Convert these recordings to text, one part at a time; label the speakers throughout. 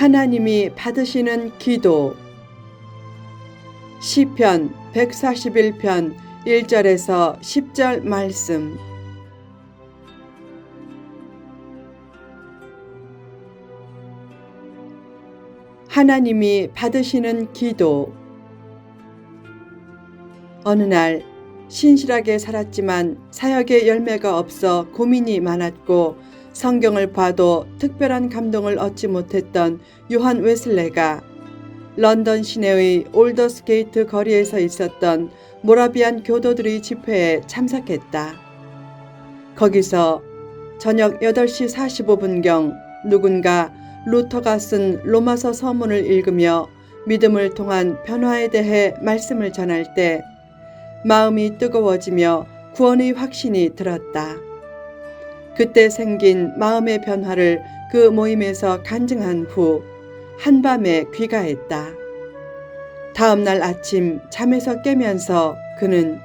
Speaker 1: 하나님이 받으시는 기도. 시편 141편 1절에서 10절 말씀. 하나님이 받으시는 기도. 어느 날 신실하게 살았지만 사역의 열매가 없어 고민이 많았고 성경을 봐도 특별한 감동을 얻지 못했던 요한 웨슬레가 런던 시내의 올더스게이트 거리에서 있었던 모라비안 교도들의 집회에 참석했다. 거기서 저녁 8시 45분경 누군가 루터가 쓴 로마서 서문을 읽으며 믿음을 통한 변화에 대해 말씀을 전할 때 마음이 뜨거워지며 구원의 확신이 들었다. 그때 생긴 마음의 변화를 그 모임에서 간증한 후 한밤에 귀가했다. 다음 날 아침 잠에서 깨면서 그는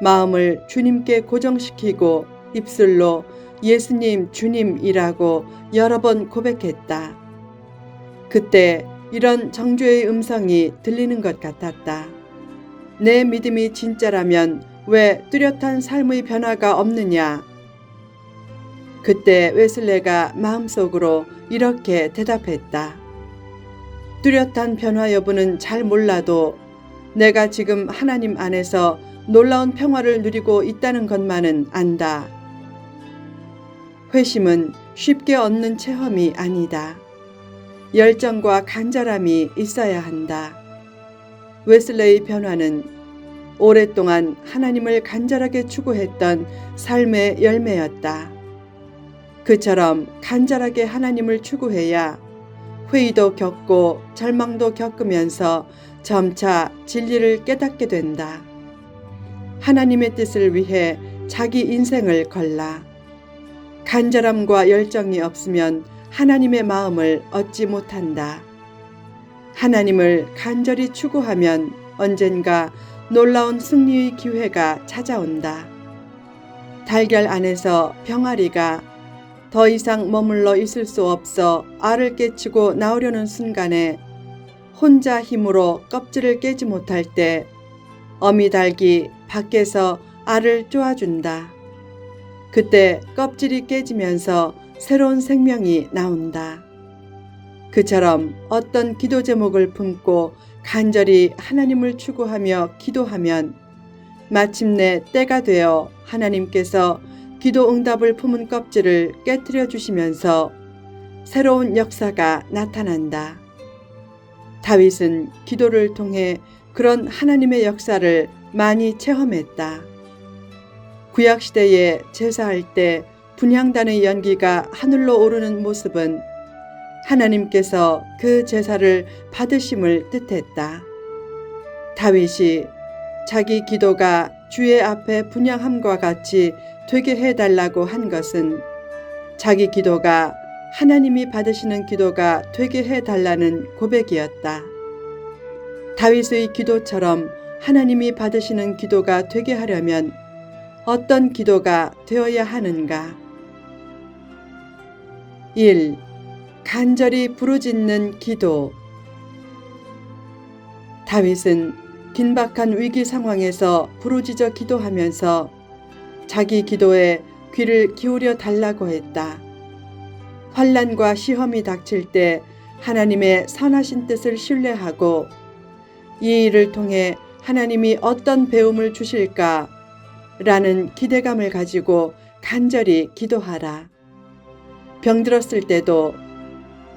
Speaker 1: 마음을 주님께 고정시키고 입술로 예수님 주님이라고 여러 번 고백했다. 그때 이런 정죄의 음성이 들리는 것 같았다. 내 믿음이 진짜라면 왜 뚜렷한 삶의 변화가 없느냐? 그때 웨슬레가 마음속으로 이렇게 대답했다. 뚜렷한 변화 여부는 잘 몰라도 내가 지금 하나님 안에서 놀라운 평화를 누리고 있다는 것만은 안다. 회심은 쉽게 얻는 체험이 아니다. 열정과 간절함이 있어야 한다. 웨슬레의 변화는 오랫동안 하나님을 간절하게 추구했던 삶의 열매였다. 그처럼 간절하게 하나님을 추구해야 회의도 겪고 절망도 겪으면서 점차 진리를 깨닫게 된다. 하나님의 뜻을 위해 자기 인생을 걸라. 간절함과 열정이 없으면 하나님의 마음을 얻지 못한다. 하나님을 간절히 추구하면 언젠가 놀라운 승리의 기회가 찾아온다. 달걀 안에서 병아리가 더 이상 머물러 있을 수 없어 알을 깨치고 나오려는 순간에 혼자 힘으로 껍질을 깨지 못할 때 어미닭이 밖에서 알을 쪼아준다. 그때 껍질이 깨지면서 새로운 생명이 나온다. 그처럼 어떤 기도 제목을 품고 간절히 하나님을 추구하며 기도하면 마침내 때가 되어 하나님께서 기도 응답을 품은 껍질을 깨뜨려 주시면서 새로운 역사가 나타난다. 다윗은 기도를 통해 그런 하나님의 역사를 많이 체험했다. 구약시대에 제사할 때 분향단의 연기가 하늘로 오르는 모습은 하나님께서 그 제사를 받으심을 뜻했다. 다윗이 자기 기도가 주의 앞에 분향함과 같이 되게 해달라고 한 것은 자기 기도가 하나님이 받으시는 기도가 되게 해달라는 고백이었다. 다윗의 기도처럼 하나님이 받으시는 기도가 되게 하려면 어떤 기도가 되어야 하는가? 1. 간절히 부르짖는 기도. 다윗은 긴박한 위기 상황에서 부르짖어 기도하면서 자기 기도에 귀를 기울여 달라고 했다. 환난과 시험이 닥칠 때 하나님의 선하신 뜻을 신뢰하고 이 일을 통해 하나님이 어떤 배움을 주실까? 라는 기대감을 가지고 간절히 기도하라. 병들었을 때도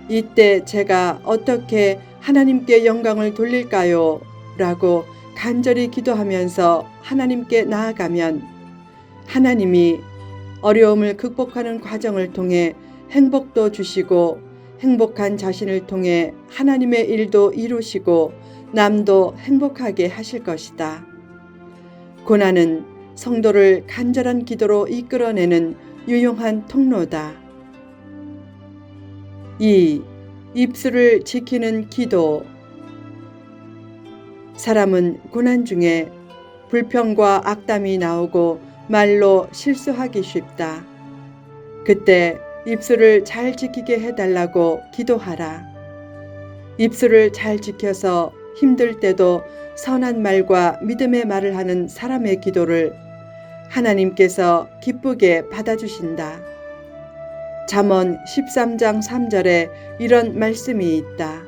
Speaker 1: 이때 제가 어떻게 하나님께 영광을 돌릴까요? 라고 간절히 기도하면서 하나님께 나아가면 하나님이 어려움을 극복하는 과정을 통해 행복도 주시고 행복한 자신을 통해 하나님의 일도 이루시고 남도 행복하게 하실 것이다. 고난은 성도를 간절한 기도로 이끌어내는 유용한 통로다. 2. 입술을 지키는 기도. 사람은 고난 중에 불평과 악담이 나오고 말로 실수하기 쉽다. 그때 입술을 잘 지키게 해달라고 기도하라. 입술을 잘 지켜서 힘들 때도 선한 말과 믿음의 말을 하는 사람의 기도를 하나님께서 기쁘게 받아주신다. 잠언 13장 3절에 이런 말씀이 있다.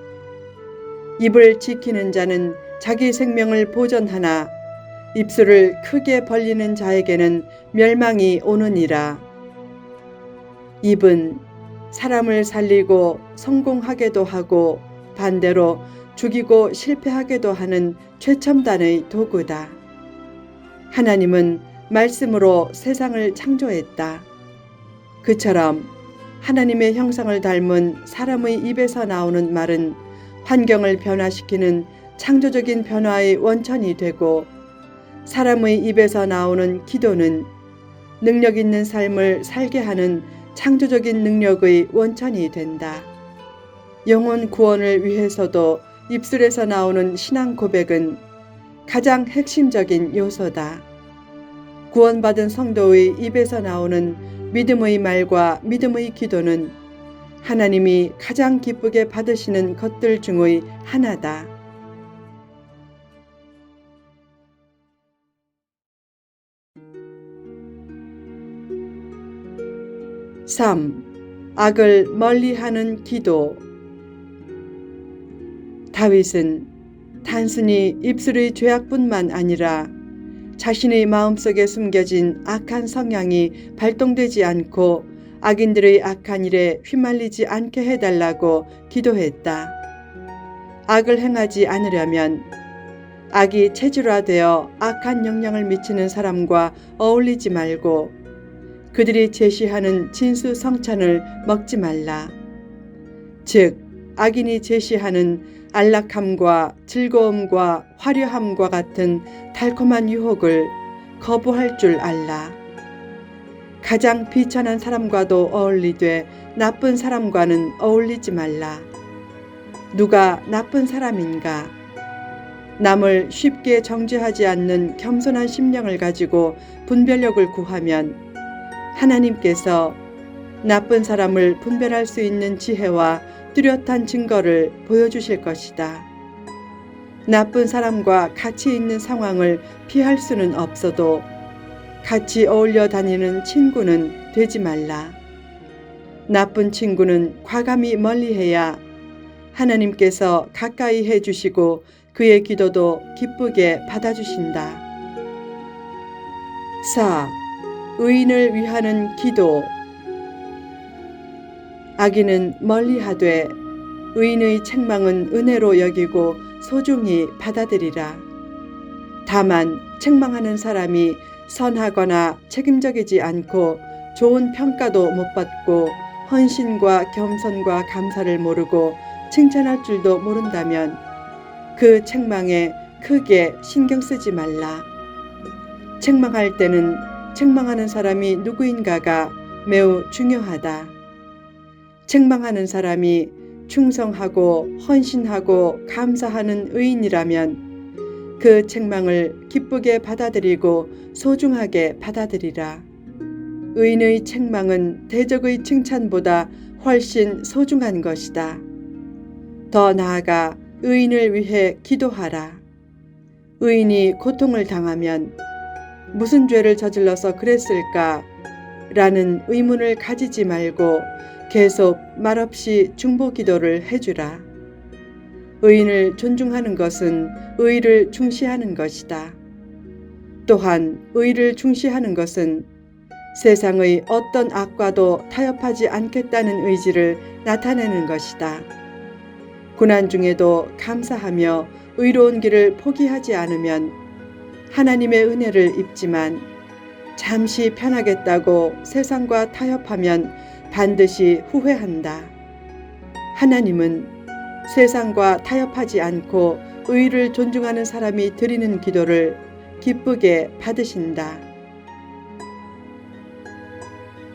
Speaker 1: 입을 지키는 자는 자기 생명을 보전하나 입술을 크게 벌리는 자에게는 멸망이 오느니라. 입은 사람을 살리고 성공하게도 하고 반대로 죽이고 실패하게도 하는 최첨단의 도구다. 하나님은 말씀으로 세상을 창조했다. 그처럼 하나님의 형상을 닮은 사람의 입에서 나오는 말은 환경을 변화시키는 창조적인 변화의 원천이 되고, 사람의 입에서 나오는 기도는 능력 있는 삶을 살게 하는 창조적인 능력의 원천이 된다. 영혼 구원을 위해서도 입술에서 나오는 신앙 고백은 가장 핵심적인 요소다. 구원받은 성도의 입에서 나오는 믿음의 말과 믿음의 기도는 하나님이 가장 기쁘게 받으시는 것들 중의 하나다. 3. 악을 멀리하는 기도. 다윗은 단순히 입술의 죄악뿐만 아니라 자신의 마음속에 숨겨진 악한 성향이 발동되지 않고 악인들의 악한 일에 휘말리지 않게 해달라고 기도했다. 악을 행하지 않으려면 악이 체질화되어 악한 영향을 미치는 사람과 어울리지 말고 그들이 제시하는 진수성찬을 먹지 말라. 즉, 악인이 제시하는 안락함과 즐거움과 화려함과 같은 달콤한 유혹을 거부할 줄 알라. 가장 비천한 사람과도 어울리되 나쁜 사람과는 어울리지 말라. 누가 나쁜 사람인가? 남을 쉽게 정죄하지 않는 겸손한 심령을 가지고 분별력을 구하면 하나님께서 나쁜 사람을 분별할 수 있는 지혜와 뚜렷한 증거를 보여주실 것이다. 나쁜 사람과 같이 있는 상황을 피할 수는 없어도 같이 어울려 다니는 친구는 되지 말라. 나쁜 친구는 과감히 멀리해야 하나님께서 가까이 해주시고 그의 기도도 기쁘게 받아주신다. 4. 의인을 위하는 기도. 악인은 멀리하되 의인의 책망은 은혜로 여기고 소중히 받아들이라. 다만 책망하는 사람이 선하거나 책임적이지 않고 좋은 평가도 못 받고 헌신과 겸손과 감사를 모르고 칭찬할 줄도 모른다면 그 책망에 크게 신경 쓰지 말라. 책망할 때는 책망하는 사람이 누구인가가 매우 중요하다. 책망하는 사람이 충성하고 헌신하고 감사하는 의인이라면 그 책망을 기쁘게 받아들이고 소중하게 받아들이라. 의인의 책망은 대적의 칭찬보다 훨씬 소중한 것이다. 더 나아가 의인을 위해 기도하라. 의인이 고통을 당하면 무슨 죄를 저질러서 그랬을까? 라는 의문을 가지지 말고 계속 말없이 중보 기도를 해주라. 의인을 존중하는 것은 의를 중시하는 것이다. 또한 의를 중시하는 것은 세상의 어떤 악과도 타협하지 않겠다는 의지를 나타내는 것이다. 고난 중에도 감사하며 의로운 길을 포기하지 않으면 하나님의 은혜를 입지만 잠시 편하겠다고 세상과 타협하면 반드시 후회한다. 하나님은 세상과 타협하지 않고 의를 존중하는 사람이 드리는 기도를 기쁘게 받으신다.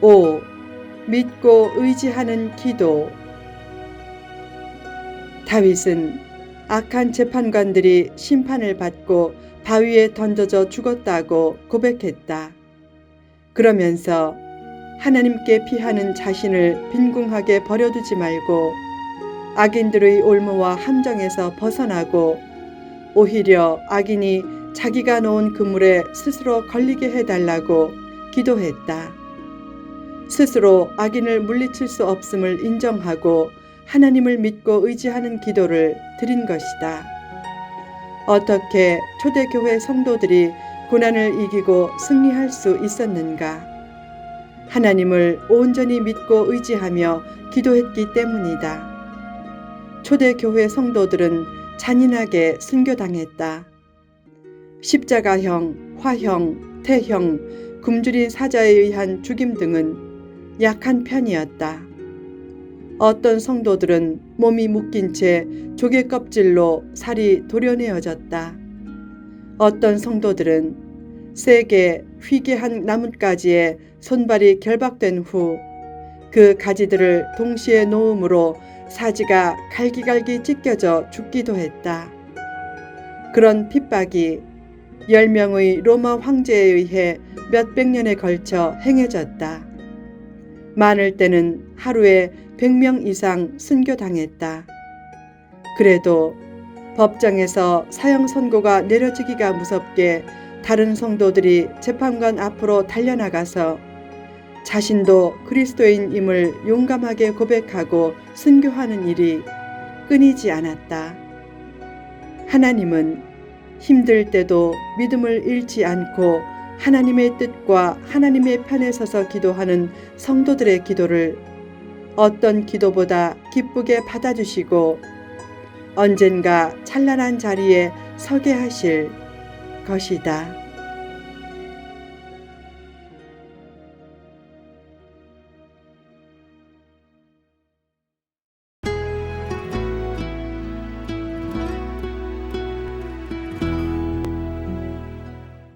Speaker 1: 5. 믿고 의지하는 기도. 다윗은 악한 재판관들이 심판을 받고 바위에 던져져 죽었다고 고백했다. 그러면서 하나님께 피하는 자신을 빈궁하게 버려두지 말고 악인들의 올무와 함정에서 벗어나고 오히려 악인이 자기가 놓은 그물에 스스로 걸리게 해달라고 기도했다. 스스로 악인을 물리칠 수 없음을 인정하고 하나님을 믿고 의지하는 기도를 드린 것이다. 어떻게 초대교회 성도들이 고난을 이기고 승리할 수 있었는가? 하나님을 온전히 믿고 의지하며 기도했기 때문이다. 초대교회 성도들은 잔인하게 순교당했다. 십자가형, 화형, 태형, 굶주린 사자에 의한 죽임 등은 약한 편이었다. 어떤 성도들은 몸이 묶인 채 조개 껍질로 살이 도려내어졌다. 어떤 성도들은 세게 휘게 한 나뭇가지에 손발이 결박된 후 그 가지들을 동시에 놓음으로 사지가 갈기갈기 찢겨져 죽기도 했다. 그런 핍박이 10명의 로마 황제에 의해 몇백 년에 걸쳐 행해졌다. 많을 때는 하루에 100명 이상 순교당했다. 그래도 법정에서 사형 선고가 내려지기가 무섭게 다른 성도들이 재판관 앞으로 달려나가서 자신도 그리스도인임을 용감하게 고백하고 순교하는 일이 끊이지 않았다. 하나님은 힘들 때도 믿음을 잃지 않고 하나님의 뜻과 하나님의 편에 서서 기도하는 성도들의 기도를 어떤 기도보다 기쁘게 받아주시고 언젠가 찬란한 자리에 서게 하실 것이다.